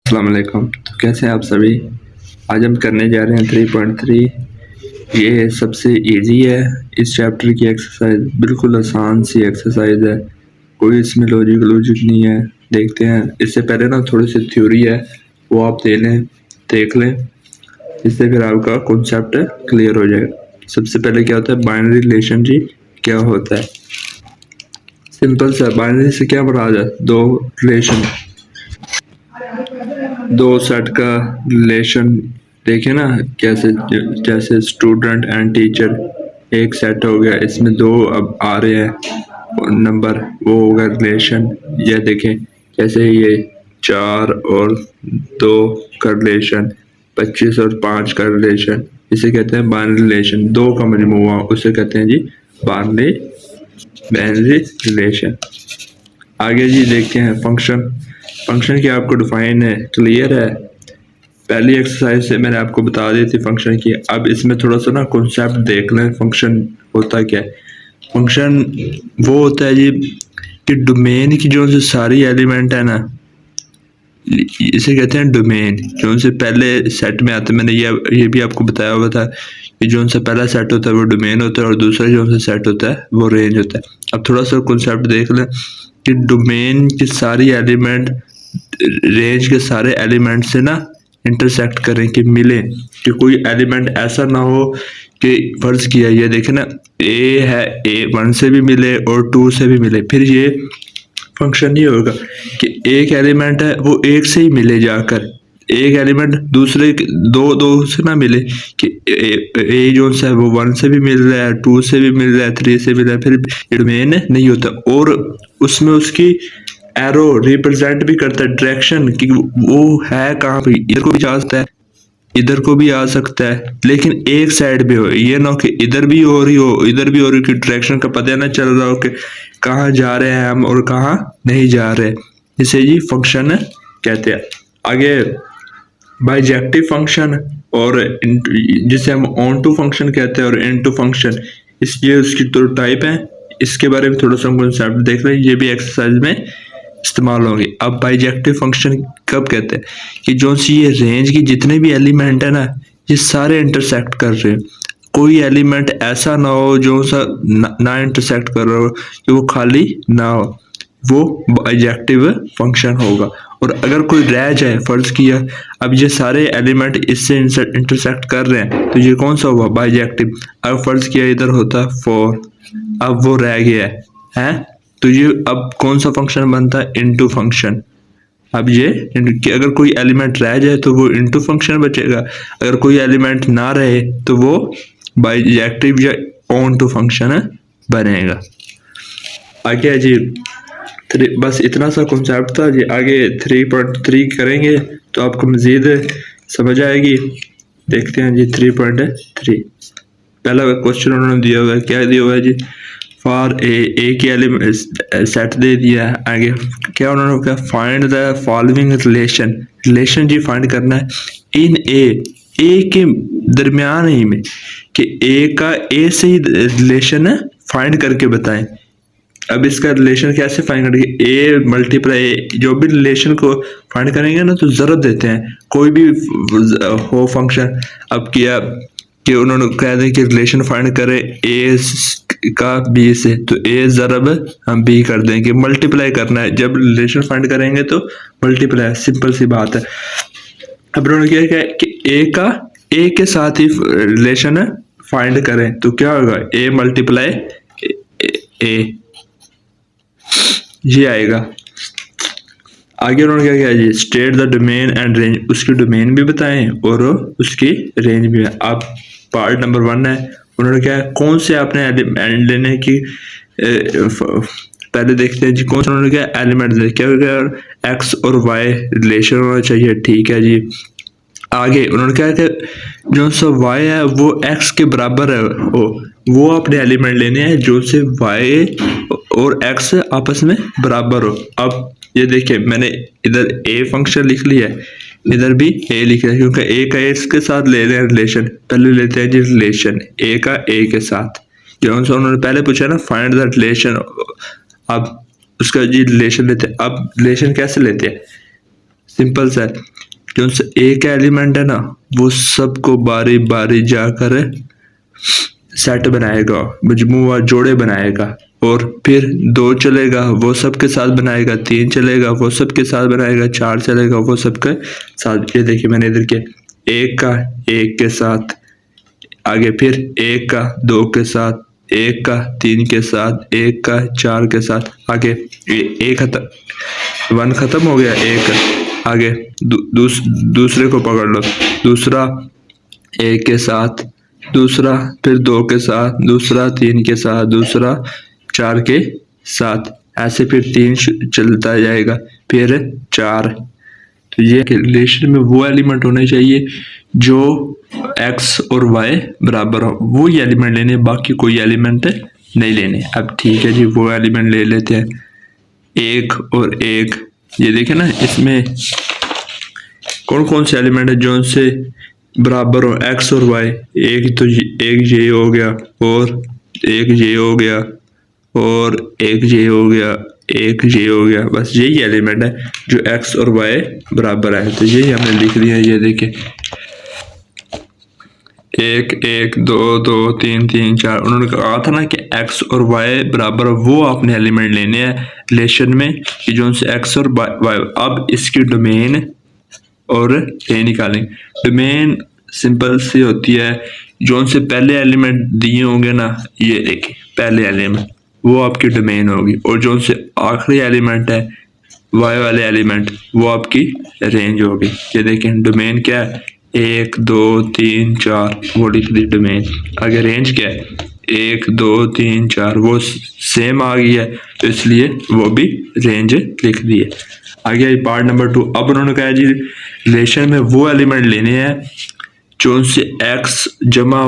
अस्सलाम वालेकुम। तो कैसे हैं आप सभी। आज हम करने जा रहे हैं 3.3। ये सबसे इजी है। इस चैप्टर की एक्सरसाइज बिल्कुल आसान सी एक्सरसाइज है, कोई इसमें लॉजिक नहीं है। देखते हैं। इससे पहले ना थोड़ी सी थ्योरी है, वो आप देख लें, इससे फिर आपका कॉन्सेप्ट क्लियर हो जाएगा। सबसे पहले क्या होता है बाइनरी रिलेशन जी, क्या होता है। सिंपल सा, बाइनरी से क्या मुराद है, दो रिलेशन, दो सेट का रिलेशन। देखे ना कैसे, जैसे स्टूडेंट एंड टीचर एक सेट हो गया, इसमें दो अब आ रहे हैं नंबर, वो होगा रिलेशन। ये देखें जैसे ये 4 और 2 का रिलेशन, 25 और 5 का रिलेशन, इसे कहते हैं बाइनरी रिलेशन। दो का मजमूआ उसे कहते हैं जी बाइनरी रिलेशन। आगे जी देखते हैं फंक्शन। फंक्शन की आपको डिफाइन है, क्लियर है। पहली एक्सरसाइज से मैंने आपको बता दी थी फंक्शन की। अब इसमें थोड़ा सा ना कॉन्सेप्ट देख लें, फंक्शन होता क्या है। फंक्शन वो होता है जी कि डोमेन की जो से सारी एलिमेंट है ना, इसे कहते हैं डोमेन। जो उनसे पहले सेट में आते, मैंने ये भी आपको बताया हुआ था कि जो उनसे पहला सेट होता है वो डोमेन होता है, और दूसरा जो उनसे सेट होता है वो रेंज होता है। अब थोड़ा सा कॉन्सेप्ट देख लें कि डोमेन की सारी एलिमेंट रेंज के सारे एलिमेंट से ना इंटरसेक्ट करें, कि मिले, कि कोई एलिमेंट ऐसा ना हो कि फर्ज किया ये देखे ना ए है, ए 1 से भी मिले और 2 से भी मिले, फिर ये फंक्शन नहीं होगा। कि एक एलिमेंट है वो एक से ही मिले जाकर, एक एलिमेंट दूसरे दो दो से ना मिले, कि ए जो है वो 1 से भी मिल रहा है, 2 से भी मिल रहा है, 3 से मिल रहा है, फिर डोमेन नहीं होता। और उसमें उसकी एरो रिप्रेजेंट भी करता है डायरेक्शन, कि वो है कहाँ पे, इधर को भी जा सकता है, इधर को भी आ सकता है, लेकिन एक साइड पे हो। ये ना कि इधर भी हो रही हो इधर भी हो रही, कि डायरेक्शन का पता ना चल रहा हो कि कहाँ जा रहे हैं हम और कहाँ नहीं जा रहे। इसे जी फंक्शन कहते हैं। आगे बाइजेक्टिव फंक्शन, और जिसे हम ऑन टू फंक्शन कहते हैं, और इन टू फंक्शन, इसलिए उसकी दो टाइप है। इसके बारे में थोड़ा सा कॉन्सेप्ट देख रहे हैं, ये भी एक्सरसाइज में इस्तेमाल होंगे। अब बाइजेक्टिव फंक्शन कब कहते हैं, कि जो सी ये रेंज की जितने भी एलिमेंट है ना, ये सारे इंटरसेक्ट कर रहे हैं। कोई एलिमेंट ऐसा ना हो जो सा ना इंटरसेक्ट कर रहा हो, कि वो खाली ना हो, वो बाइजेक्टिव फंक्शन होगा। और अगर कोई रह जाए, फर्ज किया अब ये सारे एलिमेंट इससे इंटरसेक्ट कर रहे हैं, तो ये कौन सा हुआ बाइजेक्टिव। अब फर्ज किया इधर होता 4, अब वो रह गया है, तो ये अब कौन सा फंक्शन बनता है, इनटू फंक्शन। अब ये कि अगर कोई एलिमेंट रह जाए तो वो इनटू फंक्शन बचेगा, अगर कोई एलिमेंट ना रहे तो वो बाइजेक्टिव या ऑन टू फंक्शन बनेगा। आगे जी बस इतना सा कॉन्सेप्ट था जी। आगे 3.3 करेंगे तो आपको मजीद समझ आएगी। देखते हैं जी 3.3। पहला क्वेश्चन उन्होंने दिया हुआ है, क्या दिया हुआ है जी, फॉर ए की एलिमेंट सेट दे दिया है। आगे क्या उन्होंने कहा, फाइंड द फॉलोइंग रिलेशन जी फाइंड करना है इन ए के दरमियान ही में, कि ए का ए से ही रिलेशन है फाइंड करके बताएं। अब इसका रिलेशन कैसे फाइंड करेंगे, ए मल्टीप्लाई ए, जो भी रिलेशन को फाइंड करेंगे ना तो जरूरत देते हैं, कोई भी हो फंक्शन। अब किया कि उन्होंने कह दें कि रिलेशन फाइंड करें ए का बी से, तो ए जरब हम बी कर देंगे, मल्टीप्लाई करना है। जब रिलेशन फाइंड करेंगे तो मल्टीप्लाई, सिंपल सी बात है। अब उन्होंने क्या कि ए का ए के साथ ही रिलेशन फाइंड करें, तो क्या होगा, ए मल्टीप्लाई ए, ये आएगा। आगे उन्होंने क्या किया जी, state the domain and range, उसकी डोमेन भी बताएं और उसकी रेंज भी। अब पार्ट नंबर 1 है, उन्होंने क्या कौन से आपने एलिमेंट लेने की, पहले देखते हैं जी कौन सा उन्होंने क्या एलिमेंट दे, क्या एक्स और वाई रिलेशन होना चाहिए, ठीक है जी। आगे उन्होंने क्या कि जो सा वाई है वो एक्स के बराबर है, वो अपने एलिमेंट लेने हैं जो से वाई और एक्स आपस में बराबर हो। अब ये देखिए मैंने इधर ए फंक्शन लिख लिया है, इधर भी ए लिख लिया है, क्योंकि ए का इसके साथ ले रहे हैं रिलेशन। पहले लेते हैं जी रिलेशन ए का ए के साथ, जो उन्होंने पहले पूछा ना फाइंड द रिलेशन। अब उसका जी रिलेशन लेते हैं। अब रिलेशन कैसे लेते हैं, सिंपल सा है, जो से एक एलिमेंट है ना वो सबको बारी बारी जाकर सेट बनाएगा, मजमूआ जोड़े बनाएगा, और फिर 2 चलेगा वो सबके साथ बनाएगा, 3 चलेगा वो सबके साथ बनाएगा, 4 चलेगा वो सबके साथ। ये देखिए मैंने इधर के एक का एक के साथ, आगे फिर एक का 2 के साथ, एक का 3 के साथ, एक का 4 के साथ, आगे एक खत्म, 1 खत्म हो गया, एक आगे दूसरे को पकड़ लो, दूसरा एक के साथ, दूसरा फिर 2 के साथ, दूसरा 3 के साथ, दूसरा 4 के साथ, ऐसे फिर 3 चलता जाएगा, फिर 4। तो ये रिलेशन में वो एलिमेंट होने चाहिए जो x और y बराबर हो, वो ही एलिमेंट लेने, बाकी कोई एलिमेंट नहीं लेने। अब ठीक है जी, वो एलिमेंट ले लेते हैं, 1 और 1। ये देखें ना, इसमें कौन कौन से एलिमेंट है जो उनसे बराबर हो x और y। एक तो एक ये हो गया, और एक ये हो गया, और एक ये हो गया, एक ये हो गया, बस यही एलिमेंट है जो x और y बराबर है। तो यही हमने लिख दिया। ये देखिए 1 1 2 2 3 3 4, उन्होंने कहा था ना कि x और y बराबर, वो आपने एलिमेंट लेने हैं रिलेशन में कि जो उनसे x और y। अब इसकी डोमेन और ये निकालेंगे। डोमेन सिंपल सी होती है, जो उनसे पहले एलिमेंट दिए होंगे ना, ये देखिए पहले एलिमेंट वो आपकी डोमेन होगी, और जो उनसे आखिरी एलिमेंट है y वाले एलिमेंट वो आपकी रेंज होगी। ये देखें डोमेन क्या है, 1 2 3 4 वो लिख दी डोमेन। आगे रेंज क्या है, 1 2 3 4 वो सेम आ गई है, तो इसलिए वो भी रेंज लिख दी है। आगे पार्ट नंबर 2। अब उन्होंने कहा जी रिलेशन में वो एलिमेंट लेने हैं जो उनसे x जमा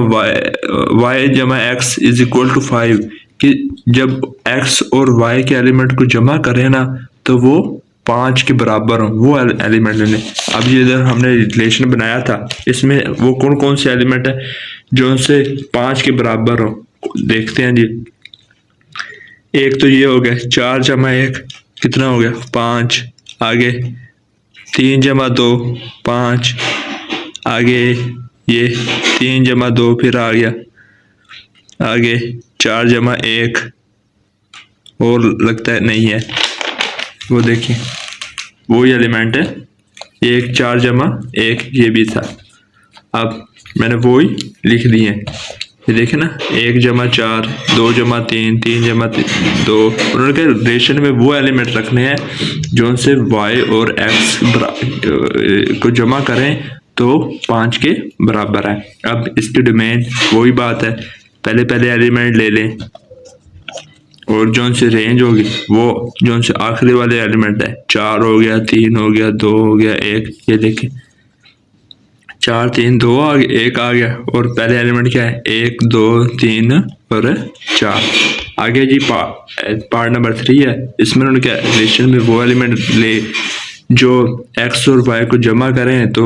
y जमा x इज इक्वल टू 5, कि जब x और y के एलिमेंट को जमा करें ना तो वो 5 के बराबर हो, वो एलिमेंट लेने। अब ये इधर हमने रिलेशन बनाया था, इसमें वो कौन कौन से एलिमेंट है जो उनसे 5 के बराबर हो, देखते हैं जी। एक तो ये हो गया 4 जमा 1 कितना हो गया 5, आगे 3 जमा 2 5, आगे ये 3 जमा 2 फिर आ गया, आगे 4 जमा 1 और लगता है नहीं है, वो देखिए वही एलिमेंट है 1 4 जमा 1 ये भी था। अब मैंने वो ही लिख दिए, ये देखे ना 1 जमा 4 2 जमा 3 3 जमा 2। उन्होंने कहा रिलेशन में वो एलिमेंट रखने हैं जो उनसे y और x को जमा करें तो 5 के बराबर है। अब इसकी डोमेन वही बात है, पहले पहले एलिमेंट ले लें, और जो उनसे रेंज होगी वो जो उनसे आखिरी वाले एलिमेंट है, 4 हो गया 3 हो गया 2 हो गया 1। ये देखें 4 3 2 आ गया 1 आ गया, और पहले एलिमेंट क्या है 1 2 3 और 4। आगे जी पार्ट नंबर 3 है, इसमें उन्होंने क्या रिलेशन में वो एलिमेंट ले जो x और y को जमा करें तो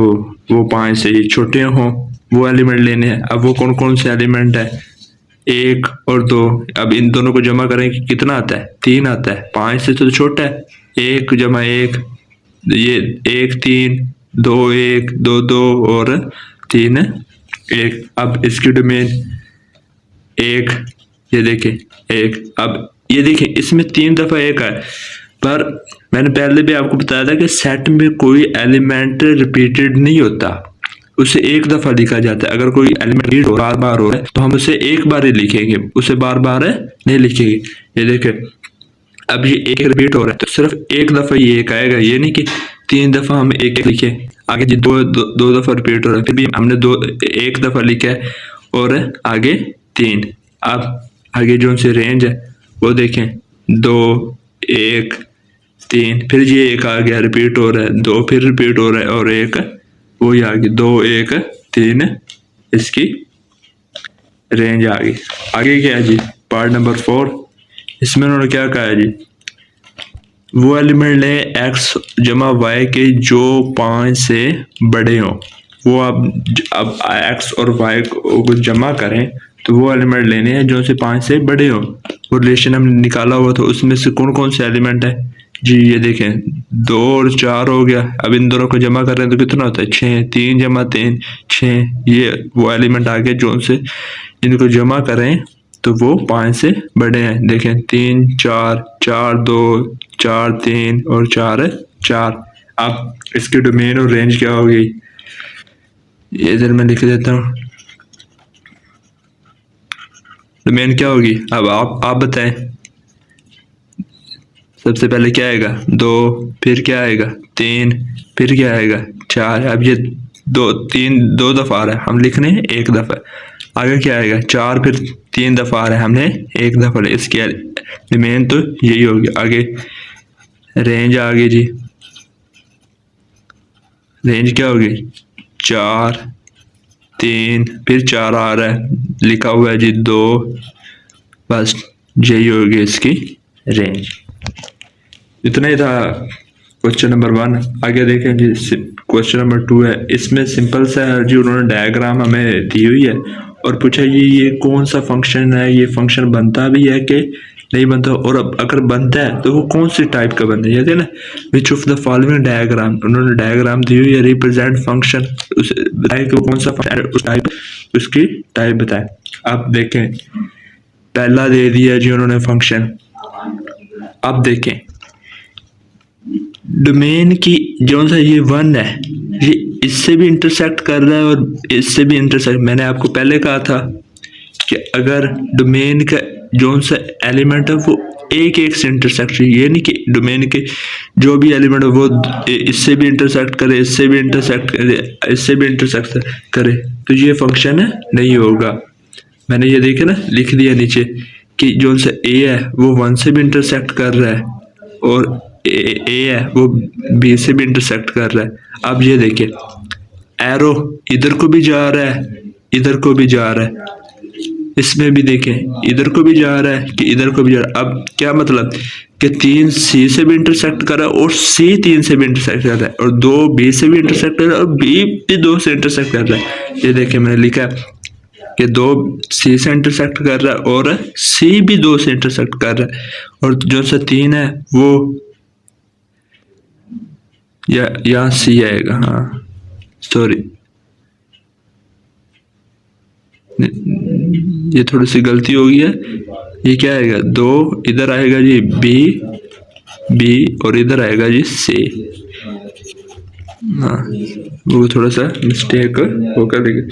वो 5 से छोटे हों, वो एलिमेंट लेने हैं। अब वो कौन कौन से एलिमेंट है, 1 और 2। अब इन दोनों को जमा करें कितना आता है 3 आता है, 5 से तो छोटा है। 1 जमा 1 ये 1 3 2 1 2 2 और 3 1। अब इसकी डोमेन 1, ये देखें 1। अब ये देखें इसमें 3 दफा 1 है, पर मैंने पहले भी आपको बताया था कि सेट में कोई एलिमेंट रिपीटेड नहीं होता, उसे एक दफा लिखा जाता है। अगर कोई एलिमेंट बार बार हो रहा है तो हम उसे एक बार ही लिखेंगे, उसे बार बार नहीं लिखेंगे। ये देखें अब ये एक रिपीट हो रहा है तो सिर्फ एक दफा ये एक आएगा, ये नहीं कि 3 दफा हम एक एक लिखे। आगे जी दो दफा रिपीट हो रहा है, फिर भी हमने एक दफा लिखा है, और आगे 3। अब आगे जो उनसे रेंज है वो देखें 2 1 3, फिर ये एक आ गया रिपीट हो रहा है, 2 फिर रिपीट हो रहा है, और 1 वही आ गई 2 1 3, इसकी रेंज आ गई। आगे क्या है जी पार्ट नंबर 4, इसमें उन्होंने क्या कहा है जी, वो एलिमेंट ले x जमा y के जो 5 से बड़े हों। वो अब x और y को जमा करें तो वो एलिमेंट लेने हैं जो से 5 से बड़े हों। वो रिलेशन हमने निकाला हुआ था उसमें से कौन कौन से एलिमेंट है, जी ये देखें 2 और 4 हो गया। अब इन दोनों को जमा कर रहे हैं तो कितना होता है 6, 3 जमा 3 6। ये वो एलिमेंट आ गए जो से इनको जमा करें तो वो 5 से बड़े हैं। देखें 3 4 4 2 4 3 और 4 4। अब इसके डोमेन और रेंज क्या होगी ये इधर मैं लिख देता हूँ। डोमेन क्या होगी अब आप बताएं। सबसे पहले क्या आएगा 2, फिर क्या आएगा 3, फिर क्या आएगा 4। अब ये 2 दफा आ रहा है हम लिख रहे हैं 1 दफा। आगे क्या आएगा 4, फिर 3 दफा आ रहा है हमने 1 दफा। इसके डोमेन तो यही होगी। आगे रेंज आ गई जी। रेंज क्या होगी 4 3 फिर 4 आ रहा है लिखा हुआ है जी 2। बस यही होगी इसकी रेंज। इतना ही था क्वेश्चन नंबर 1। आगे देखें जी क्वेश्चन नंबर 2 है। इसमें सिंपल सा है जी उन्होंने डायग्राम हमें दी हुई है और पूछा जी ये कौन सा फंक्शन है, ये फंक्शन बनता भी है कि नहीं बनता, और अब अगर बनता है तो वो कौन सी टाइप का बनता है। ये ना which of the following diagram, उन्होंने डायग्राम दी हुई है रिप्रेजेंट फंक्शन, उस बताए कि कौन सा फंक्शन उस टाइप उसकी टाइप बताए। अब देखें पहला दे दिया जी उन्होंने फंक्शन। अब देखें डोमेन की जो सा ये 1 है ये इससे भी इंटरसेक्ट कर रहा है और इससे भी इंटरसेक्ट। मैंने आपको पहले कहा था कि अगर डोमेन का जो सा एलिमेंट है वो एक एक से इंटरसेक्ट, ये नहीं कि डोमेन के जो भी एलिमेंट है वो इससे भी इंटरसेक्ट करे, इससे भी इंटरसेक्ट करे, इससे भी इंटरसेक्ट करे, तो ये फंक्शन नहीं होगा। मैंने ये देखे ना लिख दिया नीचे कि जो सा ए है वो 1 से भी इंटरसेक्ट कर रहा है और ए है वो बी से भी इंटरसेक्ट कर रहा है। अब ये देखिए एरो इधर को भी जा रहा है, इधर को भी जा रहा है, इसमें भी देखें इधर को भी जा रहा है कि इधर को भी जा रहा है। अब क्या मतलब कि 3 सी से भी इंटरसेक्ट कर रहा है और सी 3 से भी इंटरसेक्ट कर रहा है और 2 बी से भी इंटरसेक्ट कर रहा है और बी भी 2 से इंटरसेक्ट कर रहा है। ये देखिए मैंने लिखा है कि 2 सी से इंटरसेक्ट कर रहा है और सी भी 2 से इंटरसेक्ट कर रहा है और जो सा 3 है वो या सी आएगा। हाँ सॉरी ये थोड़ी सी गलती हो गई है। ये क्या आएगा 2 इधर आएगा जी बी और इधर आएगा जी सी। हाँ वो थोड़ा सा मिस्टेक होगा लेकिन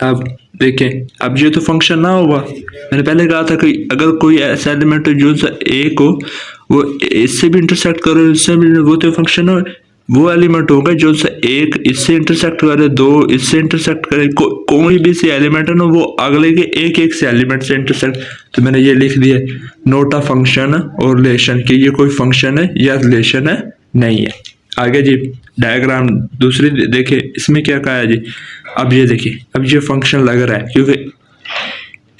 अब देखें अब ये तो फंक्शन ना होगा। मैंने पहले कहा था कि अगर कोई ऐसा एलिमेंट हो जो सा ए को वो इससे भी इंटरसेक्ट करो इससे भी, वो तो फंक्शन हो। वो एलिमेंट होगा जो सा एक इससे इंटरसेक्ट करे 2 इससे इंटरसेक्ट करे, कोई भी से एलिमेंट है ना वो अगले के एक से एलिमेंट से इंटरसेक्ट। तो मैंने ये लिख दिया नोट अ फंक्शन और रिलेशन कि ये कोई फंक्शन है या रिलेशन है नहीं है। आगे जी डायग्राम दूसरी देखे इसमें क्या कहा है जी। अब ये देखिए अब ये फंक्शन लग रहा है क्योंकि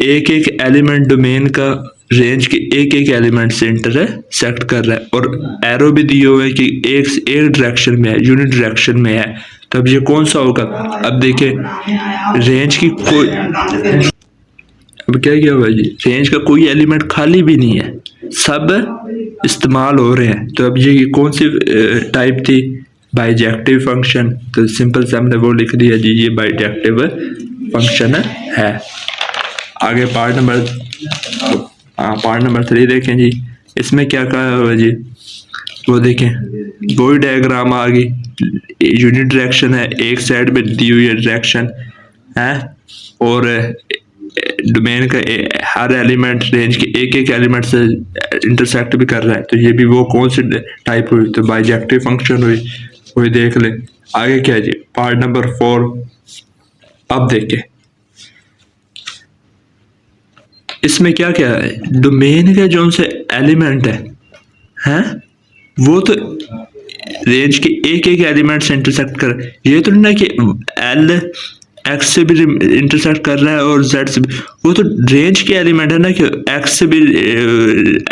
एक एलिमेंट डोमेन का रेंज के एक एलिमेंट से इंटरसेक्ट कर रहा है और एरो भी दिए हुए है कि एक डायरेक्शन में है, यूनिट डायरेक्शन में है। तो अब ये कौन सा होगा। अब देखिए रेंज की कोई अब क्या हुआ जी रेंज का कोई एलिमेंट खाली भी नहीं है, सब इस्तेमाल हो रहे हैं। तो अब ये कौन सी टाइप थी बाइजेक्टिव फंक्शन। तो सिंपल से हमने वो लिख दिया जी ये बाइजेक्टिव फंक्शन है। आगे पार्ट नंबर 3 देखें जी। इसमें क्या कहा हुआ जी वो देखें वही डायग्राम आ गई। यूनिट डायरेक्शन है, एक साइड में दी हुई है डायरेक्शन है और डोमेन का हर एलिमेंट रेंज के एक एलिमेंट से इंटरसेक्ट भी कर रहा है। तो ये भी वो कौन सी टाइप हुई तो बाइजेक्टिव फंक्शन हुई, वही देख ले। आगे क्या है जी पार्ट नंबर 4। अब देखें इसमें क्या क्या है डोमेन का जो से एलिमेंट है वो तो रेंज के एक एलिमेंट से इंटरसेक्ट कर। ये तो नहीं कि एल एक्स से भी इंटरसेक्ट कर रहा है और जेड से भी, वो तो रेंज के एलिमेंट है ना कि एक्स से भी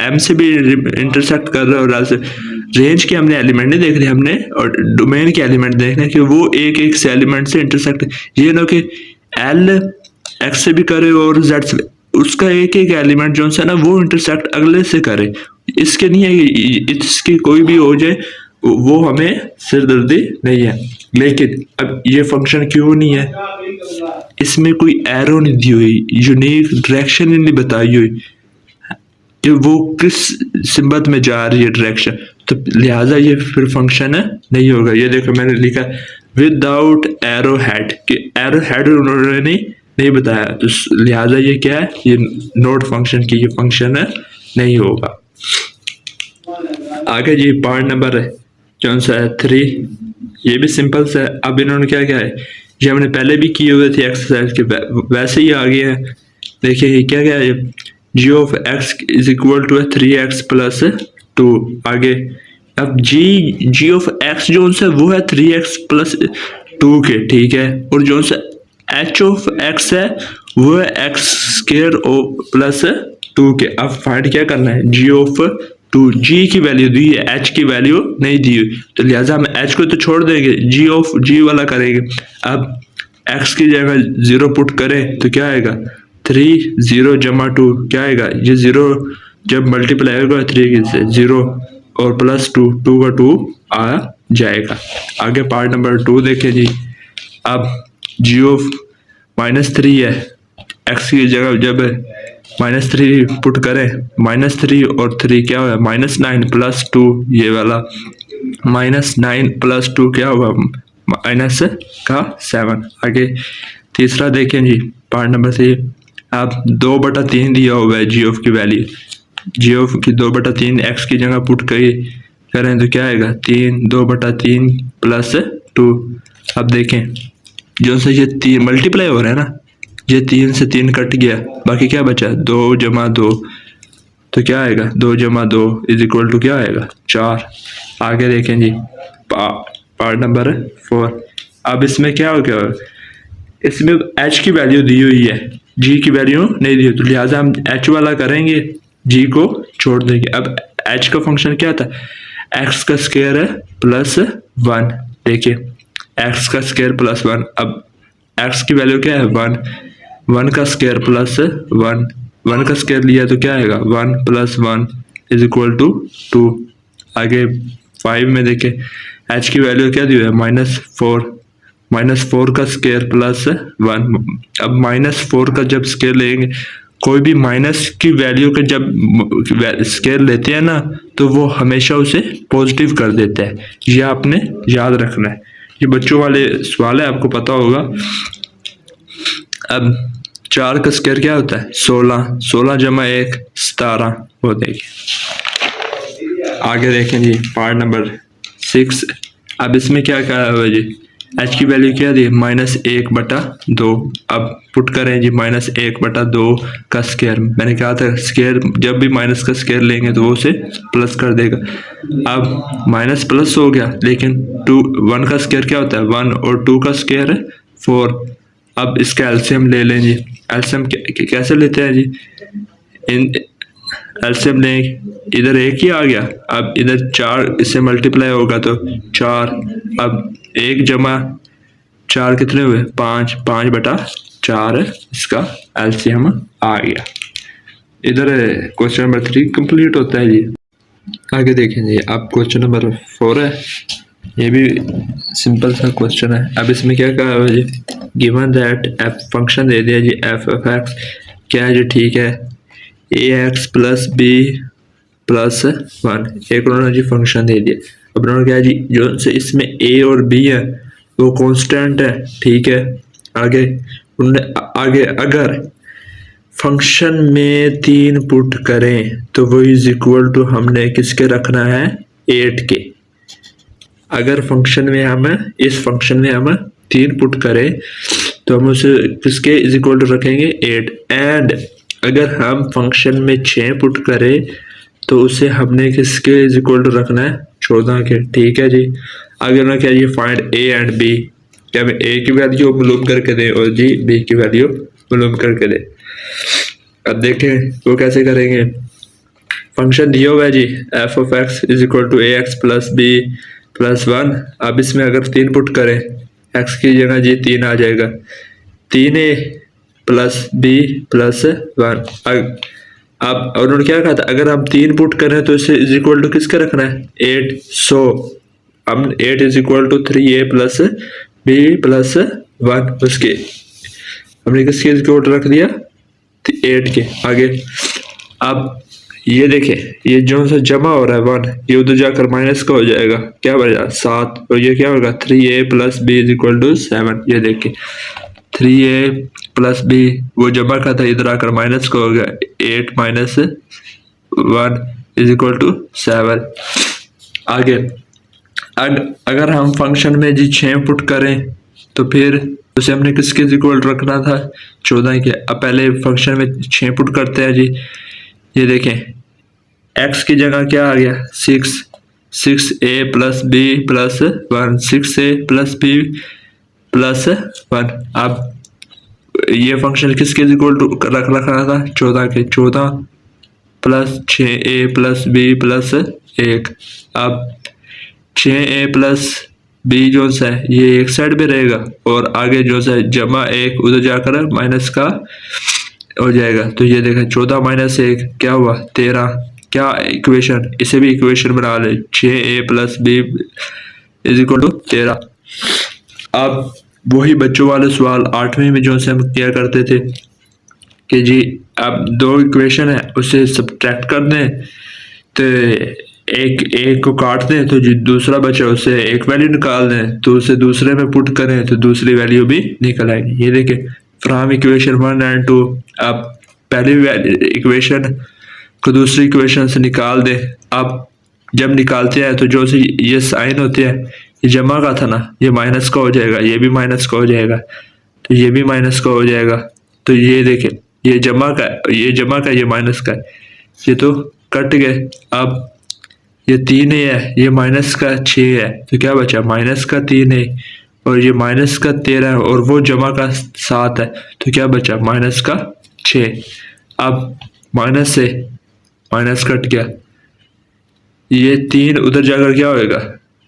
एम से भी इंटरसेक्ट कर रहा है और एल से। रेंज के हमने एलिमेंट नहीं देख रहे हमने और डोमेन के एलिमेंट देखना है कि वो एक से एलिमेंट से इंटरसेक्ट। ये ना कि एल एक्स से भी करे और जेड से, उसका एक एलिमेंट जो है ना वो इंटरसेक्ट अगले से करे। इसके नहीं है, इसकी कोई भी हो जाए वो हमें सिरदर्दी नहीं है। लेकिन अब ये फंक्शन क्यों नहीं है, इसमें कोई एरो नहीं दी हुई, यूनिक डायरेक्शन ही नहीं बताई हुई कि वो किस सिम्बत में जा रही है डायरेक्शन, तो लिहाजा ये फिर फंक्शन नहीं होगा। ये देखो मैंने लिखा विदाउट एरो हेड, कि एरो हेड उन्होंने नहीं बताया, तो लिहाजा ये क्या है, ये नोट फंक्शन की ये फंक्शन नहीं होगा। आगे जी पार्ट नंबर कौन सा है 3, ये भी सिंपल सा है। अब इन्होंने क्या क्या है, ये हमने पहले भी किए हुए थे एक्सरसाइज के, वैसे ही आ गए हैं। देखिए ये क्या क्या है, g of x is equal to 3x plus 2। आगे अब जी ऑफ एक्स जो है वो है 3x प्लस 2 के, ठीक है, और जो सा एच ऑफ एक्स है वो है एक्स स्क्वायर प्लस 2 के। अब फाइंड क्या करना है, जी ऑफ 2, जी की वैल्यू दी है, एच की वैल्यू नहीं दी हुई, तो लिहाजा हम एच को तो छोड़ देंगे, जी ऑफ जी वाला करेंगे। अब एक्स की जगह 0 पुट करें तो क्या आएगा, 3 0 जमा 2 क्या आएगा, ये 0 जब मल्टीप्लाई होगा 3 से 0 और प्लस 2 का 2 आ जाएगा। आगे पार्ट नंबर 2 देखें जी। अब जी ऑफ -3 है, एक्स की जगह जब -3 पुट करें, -3 और 3 क्या हुआ, -9 प्लस 2, ये वाला -9 प्लस 2 क्या हुआ, -7। आगे तीसरा देखें जी पार्ट नंबर 3। अब 2/3 दिया हुआ है जी ऑफ की वैल्यू, जी ऑफ की 2/3 एक्स की जगह पुट करें तो क्या आएगा, 3 2/3 प्लस 2। अब देखें जो से ये 3 मल्टीप्लाई हो रहा है ना, ये 3 से 3 कट गया, बाकी क्या बचा, 2 जमा 2, तो क्या आएगा, 2 जमा 2 इज इक्वल टू क्या आएगा, 4। आगे देखें जी पार्ट नंबर 4। अब इसमें क्या हो गया, इसमें h की वैल्यू दी हुई है, g की वैल्यू नहीं दी हुई, तो लिहाजा हम h वाला करेंगे, g को छोड़ देंगे। अब h का फंक्शन क्या था, x का स्क्वायर है प्लस 1। देखिए x का स्क्वायर प्लस 1, अब x की वैल्यू क्या है 1, 1 का स्क्वायर प्लस 1, 1 का स्क्वायर लिया तो क्या आएगा, 1 प्लस 1 इज इक्वल टू 2। आगे 5 में देखें h की वैल्यू क्या दी हुई है, -4, -4 का स्क्वायर प्लस 1। अब -4 का जब स्क्वायर लेंगे, कोई भी माइनस की वैल्यू का जब स्क्वायर लेते हैं ना, तो वो हमेशा उसे पॉजिटिव कर देता है, ये आपने याद रखना है। ये बच्चों वाले सवाल है, आपको पता होगा। अब 4 का स्क्वायर क्या होता है, 16, 16 जमा 1 17 वो देखिए। आगे देखें जी पार्ट नंबर 6। अब इसमें क्या कहा हुआ जी, h की वैल्यू क्या दी, -1/2। अब पुट करें जी -1/2 का स्क्वायर, मैंने कहा था स्क्वायर जब भी माइनस का स्क्वायर लेंगे तो वो उसे प्लस कर देगा। अब माइनस प्लस हो गया, लेकिन 1 का स्क्वायर क्या होता है 1, और 2 का स्क्वायर है 4। अब इसका एलसीएम ले लें जी, एलसीएम कैसे लेते हैं जी, इन एलसीएम लें, इधर 1 ही आ गया, अब इधर 4 इससे मल्टीप्लाई होगा तो 4। अब 1 जमा 4 कितने हुए 5, 5/4 इसका एलसीएम आ गया। इधर क्वेश्चन नंबर 3 कंप्लीट होता है जी। आगे देखें जी, अब क्वेश्चन नंबर 4 है, ये भी सिंपल सा क्वेश्चन है। अब इसमें क्या कहा है जी, गिवन दैट एफ फंक्शन दे दिया जी, एफ ऑफ एक्स क्या है जी, ठीक है, ax प्लस बी प्लस 1, एक उन्होंने जी फंक्शन दे दिया। अब उन्होंने क्या जी, जो से इसमें a और b है वो कांस्टेंट है, ठीक है। आगे उन्होंने आगे अगर फंक्शन में 3 पुट करें तो वो इज इक्वल टू हमने किसके रखना है 8 के। अगर फंक्शन में हम इस फंक्शन में हम 3 पुट करें तो हम उसे किसके इज इक्वल टू रखेंगे 8। एंड अगर हम फंक्शन में 6 पुट करें तो उसे हमने किसके इज इक्वल टू रखना है 14 के, ठीक है जी। आगे ना क्या ये फाइंड ए एंड बी, क्या हमें ए की वैल्यू मालूम करके दे और जी बी की वैल्यू मालूम करके दे। अब देखें वो कैसे करेंगे, फंक्शन दिया हुआ है जी f of x is equal to a x plus b plus 1। अब इसमें अगर 3 पुट करें, एक्स की जगह जी 3 आ जाएगा, 3a प्लस बी प्लस 1। अब उन्होंने क्या कहा था, अगर हम 3 पुट करें तो इसे इज इक्वल टू किसका रखना है 8। सो हम 8 is equal to 3a plus b plus 1 उसके हमने किसके इज इक्वल टू रख दिया 8 के आगे। अब ये देखें ये जो सा जमा हो रहा है 1 ये उधर जाकर माइनस का हो जाएगा, क्या बनेगा 7 और ये क्या होगा 3a plus b is equal to 7। ये देखें 3a प्लस b वो जमा का था इधर आकर माइनस का हो गया 8 माइनस 1 इज इक्वल टू 7। आगे अगर हम फंक्शन में जी 6 पुट करें तो फिर उसे हमने किसके इक्वल रखना था 14 के। अब पहले फंक्शन में 6 पुट करते हैं जी। ये देखें x की जगह क्या आ गया 6a plus b plus 1 6a plus b plus 1। अब ये फंक्शन किसके इक्वल टू रखना था 14 के 14 plus 6a plus b plus 1। अब 6a प्लस b जो सा है ये एक साइड पे रहेगा और आगे जो सा है जमा 1 उधर जाकर माइनस का हो जाएगा। तो ये देखा 14 माइनस 1 क्या हुआ 13। क्या इक्वेशन इसे भी इक्वेशन बना ले 6a plus b is equal to 13। अब वही बच्चों वाले सवाल 8वीं में जो से हम क्या करते थे कि जी अब 2 इक्वेशन है उसे सब्ट्रैक्ट कर दें तो एक को काट दें तो जो दूसरा बचा उसे एक वैल्यू निकाल दें तो उसे दूसरे में पुट करें तो दूसरी वैल्यू भी निकल आएगी। ये देखें फ्रॉम इक्वेशन 1 एंड 2। अब पहली इक्वेशन को दूसरी इक्वेशन से निकाल दें। अब जब निकालते हैं तो जो से ये साइन होते हैं ये जमा का था ना ये माइनस का हो जाएगा, ये भी माइनस का हो जाएगा तो ये भी माइनस का हो जाएगा। तो ये देखें ये जमा का ये माइनस का ये तो कट गए। अब ये 3 है ये माइनस का 6 है तो क्या बचा माइनस का 3 है और ये माइनस का 13 है और वो जमा का 7 है तो क्या बचा माइनस का 6। अब माइनस से माइनस कट गया ये 3 उधर जाकर क्या होएगा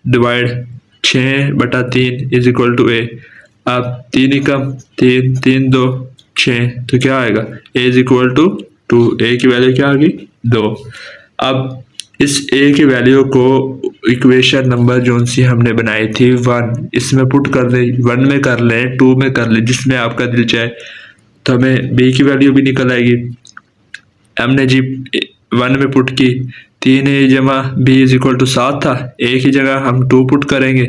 divide 6/3 is equal to a। अब 3 ही कम 3 3 2 6 तो क्या आएगा a is equal to 2। a की वैल्यू क्या आ गई 2। अब इस a की वैल्यू को इक्वेशन नंबर जो सी हमने बनाई थी 1 इसमें पुट कर दें 1 में कर लें 2 में कर लें जिसमें आपका दिल चाहे तो हमें b की वैल्यू भी निकल आएगी। हमने जी 1 में पुट की 3a जमा b इज इक्वल टू 7 था a की जगह हम 2 पुट करेंगे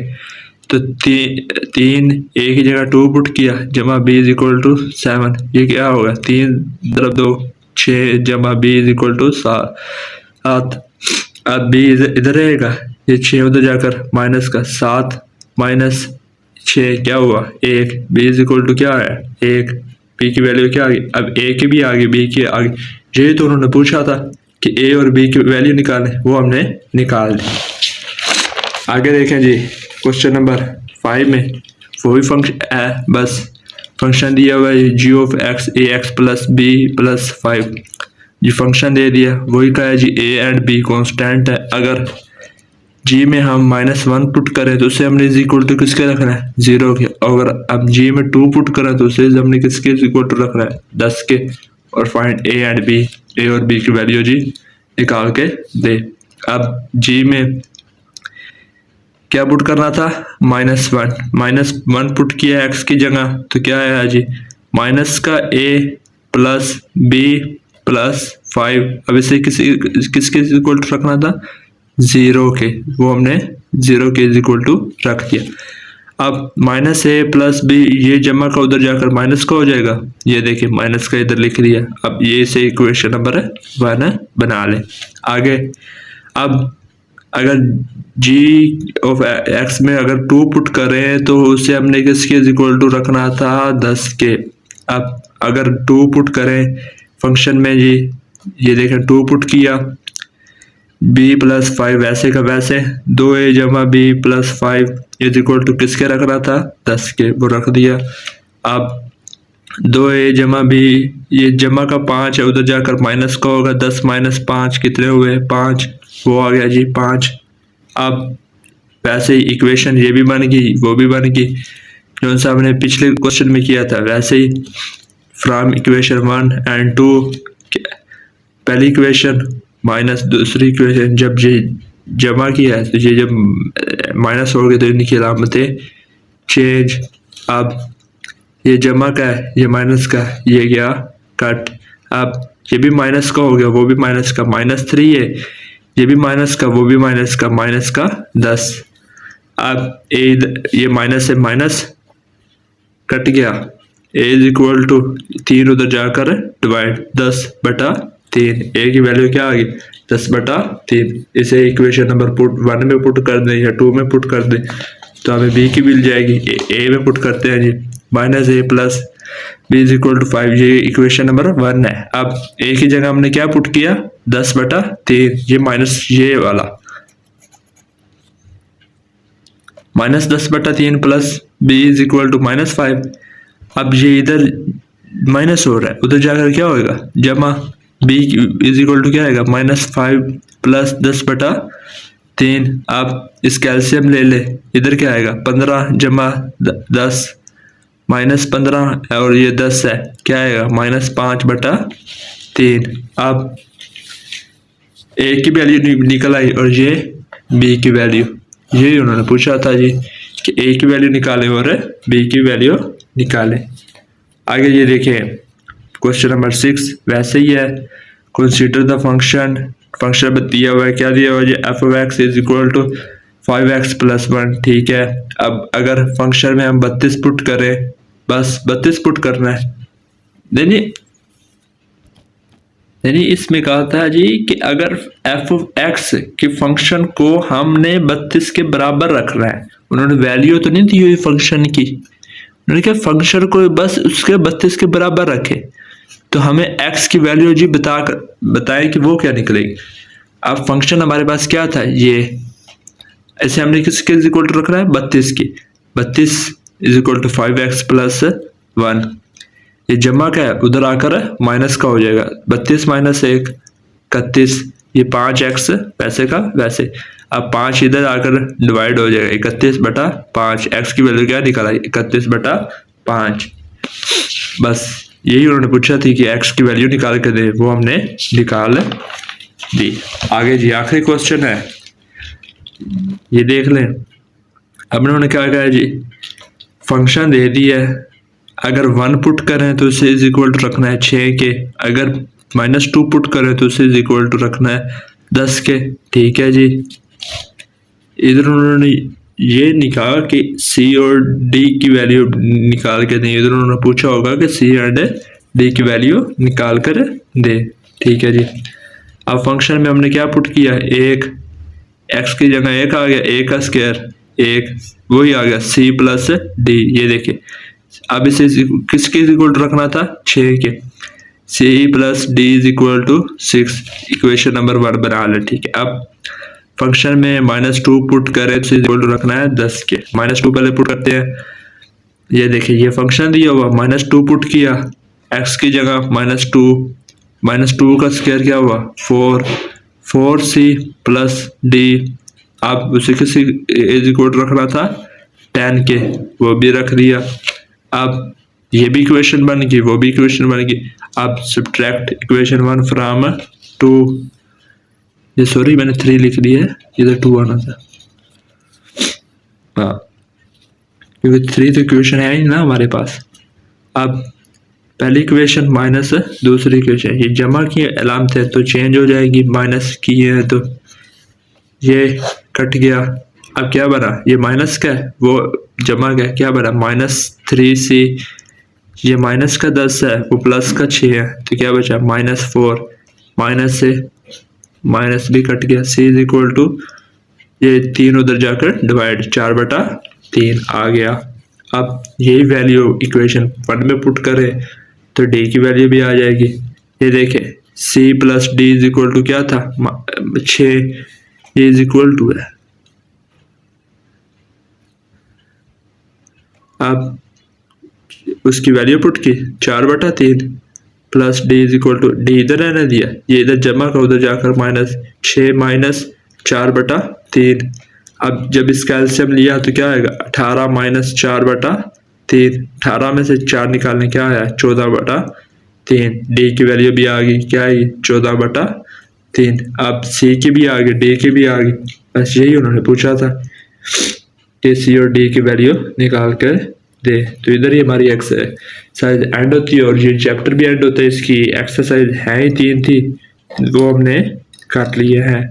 तो 3 a की जगह 2 पुट किया जमा b इज इक्वल टू 7। ये क्या होगा 3 × 2 6 जमा b इज इक्वल टू 7। अब b इधर रहेगा ये 6 उधर जाकर माइनस का 7 माइनस 6 क्या हुआ 1 b इज इक्वल टू क्या है 1। b की वैल्यू क्या आ गई अब a की भी आगे b की आगे ये तो उन्होंने पूछा था कि a और b की वैल्यू निकालें वो हमने निकाल दी। आगे देखें जी क्वेश्चन नंबर 5 में वही फंक्शन है बस फंक्शन दिया हुआ है g of x ax plus b plus 5। G function दे दिया वही कहा है जी a एंड b कांस्टेंट है। अगर g में हम -1 पुट करें तो उसे हमने इज इक्वल टू किसके रखना है 0 के। अगर अब g में 2 पुट करें तो उसे हमने किसके इक्वल टू रखना है 10 के। और find a and b a और b की वैल्यू जी निकाल के दे। अब g में क्या पुट करना था -1 पुट किया x की जगह तो क्या है जी माइनस का a प्लस b प्लस 5। अब इसे किसके इक्वल टू रखना था 0 के वो हमने 0 के इक्वल टू रख दिया। अब -a प्लस b ये जमा का उधर जाकर माइनस का हो जाएगा। ये देखिए माइनस का इधर लिख दिया। अब ये से इक्वेशन नंबर 1 बना ले। आगे अब अगर g ऑफ x में अगर 2 पुट करें तो उसे हमने किसके इक्वल टू रखना था 10 के। अब अगर 2 पुट करें फंक्शन में जी ये देखें 2 पुट किया b प्लस 5 वैसे का वैसे 2a जमा b plus 5 is equal to किसके रख रहा था 10 के वो रख दिया। अब 2a जमा b ये जमा का 5 है उधर जाकर माइनस का होगा 10 - 5 कितने हुए 5 वो आ गया जी 5। अब वैसे ही इक्वेशन ये भी बन गई वो भी बन गई जो सा हमने पिछले क्वेश्चन में किया था वैसे ही फ्रॉम इक्वेशन 1 एंड 2 पहली इक्वेशन माइनस दूसरी इक्वेशन, जब ये जमा किया है तो ये जब माइनस हो गए तो इनकी अलामतें चेंज। अब ये जमा का है, ये माइनस का, ये गया कट। अब ये भी माइनस का हो गया, वो भी माइनस का, -3 है, ये भी माइनस का, वो भी माइनस का, -10। अब ये माइनस से माइनस कट गया, ए इज इक्वल टू 3 उधर जाकर डिवाइड 10/3, ए की वैल्यू क्या आ गई 10/3। इसे इक्वेशन नंबर 1 में पुट कर दें या 2 में पुट कर दें तो हमें बी की मिल जाएगी। ए में पुट करते हैं जी, -a plus b is equal to 5, ये इक्वेशन नंबर 1 है। अब ए की जगह हमने क्या पुट किया 10/3, ये माइनस ये वाला -10/3 plus b is equal to -5। अब ये इधर माइनस हो रहा है, उधर जाकर क्या होगा जमा, b इज इक्वल टू क्या आएगा -5 प्लस 10/3। आप इस कैल्शियम ले ले, इधर क्या आएगा 15 जमा 10 -15 और ये 10 है, क्या आएगा -5/3। अब ए की वैल्यू निकल आई और ये बी की वैल्यू, यही उन्होंने पूछा था जी कि ए की वैल्यू निकालें और बी की वैल्यू निकालें। आगे ये देखें क्वेश्चन नंबर 6 वैसे ही है। कंसीडर द फंक्शन दिया हुआ है, क्या दिया हुआ है f(x) is equal to 5x + 1। ठीक है, अब अगर फंक्शन में हम 32 पुट करें, बस 32 पुट करना है, यानी इसमें कहा था जी कि अगर f(x) के फंक्शन को हमने 32 के बराबर रखना है, उन्होंने वैल्यू तो नहीं दी हुई फंक्शन की, उन्होंने कहा फंक्शन को बस उसके 32 के बराबर रखे, तो हमें x की वैल्यू जी बताएं कि वो क्या निकलेगी। अब फंक्शन हमारे पास क्या था, ये ऐसे हमने किसके इक्वल टू रखना है 32 की, 32 इज इक्वल टू 5x + 1। ये जमा का है, उधर आकर माइनस का हो जाएगा, 32 - 1 31, ये 5x वैसे का वैसे। अब 5 इधर आकर डिवाइड हो जाएगा 31/5, x की वैल्यू क्या निकाला 31/5। बस यही उन्होंने पूछा थी कि x की वैल्यू निकाल के दे, वो हमने निकाल दी। आगे जी आखिरी क्वेश्चन है, ये देख लें। अब उन्होंने क्या कहा जी, फंक्शन दे दिया है, अगर 1 पुट करें तो उसे इज इक्वल टू रखना है 6 के, अगर -2 पुट करें तो उसे इज इक्वल टू रखना है 10 के। ठीक है जी, इधर उन्होंने ये निकाला कि C और D की वैल्यू निकाल के दें, इधर उन्होंने पूछा होगा कि C एंड D की वैल्यू निकाल कर दे। ठीक है जी, अब फंक्शन में हमने क्या पुट किया, 1 x की जगह 1 आ गया, 1 का स्क्वायर 1, वही आ गया C + D। ये देखिए, अब इसे किसके इक्वल टू रखना था 6 के, C + D is equal to 6, equation number 1 बना ले। ठीक है, अब फंक्शन में -2 पुट करें तो इक्वल टू रखना है 10 के, -2 पहले पुट करते हैं। ये देखिए, ये फंक्शन दिया हुआ, -2 पुट किया, x की जगह -2 का स्क्वायर क्या हुआ 4C + D। अब उसे किसी इज इक्वल टू रखना था 10 के, वो भी रख दिया। अब ये भी इक्वेशन बन गई, वो भी इक्वेशन बन गई। अब सब्ट्रैक्ट इक्वेशन 1 फ्रॉम 2, ये सॉरी मैंने 3 लिख दिया है, इधर 2 आना था, हाँ क्योंकि 3 तो इक्वेशन है ही ना हमारे पास। अब पहली इक्वेशन माइनस दूसरी इक्वेशन, ये जमा की अलामत है तो चेंज हो जाएगी, माइनस की है तो ये कट गया। अब क्या बना, ये माइनस का है वो जमा का, क्या बना -3C, ये माइनस का 10 है वो प्लस का 6 है, तो क्या बचा -4, माइनस से माइनस भी कट गया, C इज इक्वल टू ये 3 उधर जाकर डिवाइड 4/3 आ गया। अब यही वैल्यू इक्वेशन 1 में पुट करें तो D की वैल्यू भी आ जाएगी। ये देखें, C + D is equal to क्या था 6, ये इज इक्वल टू है। अब उसकी वैल्यू पुट की 4/3 plus D is equal to, D इधर रहने दिया, ये इधर जमा का उधर जाकर -6 - 4/3। अब जब इसका एलसीएम लिया तो क्या आएगा 18 - 4/3, 18 में से 4 निकालने क्या आया 14/3। 3, डी की वैल्यू भी आ गई, क्या आई 14/3। अब सी की भी आ गई, डी की भी आ गई, बस यही उन्होंने पूछा था कि सी और डी की वैल्यू निकाल कर दे। तो इधर ही हमारी एक्सरसाइज एंड होती है और ये चैप्टर भी एंड होता है। इसकी एक्सरसाइज है ही 3 थी, वो हमने कर लिए हैं।